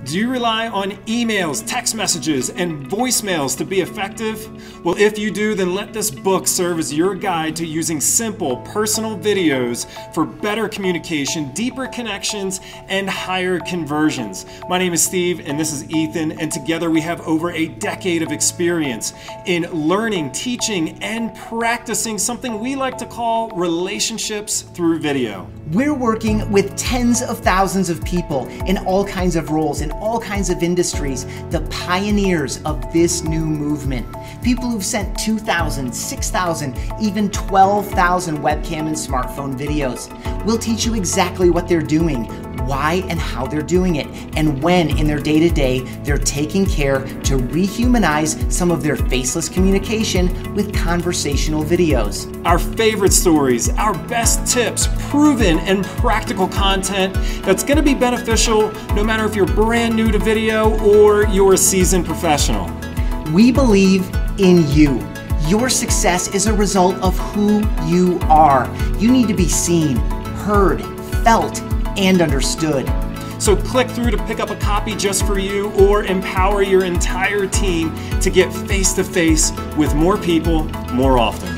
Do you rely on emails, text messages, and voicemails to be effective? Well, if you do, then let this book serve as your guide to using simple, personal videos for better communication, deeper connections, and higher conversions. My name is Steve, and this is Ethan, and together we have over a decade of experience in learning, teaching, and practicing something we like to call relationships through video. We're working with tens of thousands of people in all kinds of roles, in all kinds of industries, the pioneers of this new movement. People who've sent 2,000, 6,000, even 12,000 webcam and smartphone videos. We'll teach you exactly what they're doing, why and how they're doing it, and when in their day-to-day they're taking care to rehumanize some of their faceless communication with conversational videos. Our favorite stories, our best tips, proven and practical content that's going to be beneficial no matter if you're brand new to video or you're a seasoned professional. We believe in you. Your success is a result of who you are. You need to be seen, heard, felt, and understood. So click through to pick up a copy just for you or empower your entire team to get face-to-face with more people more often.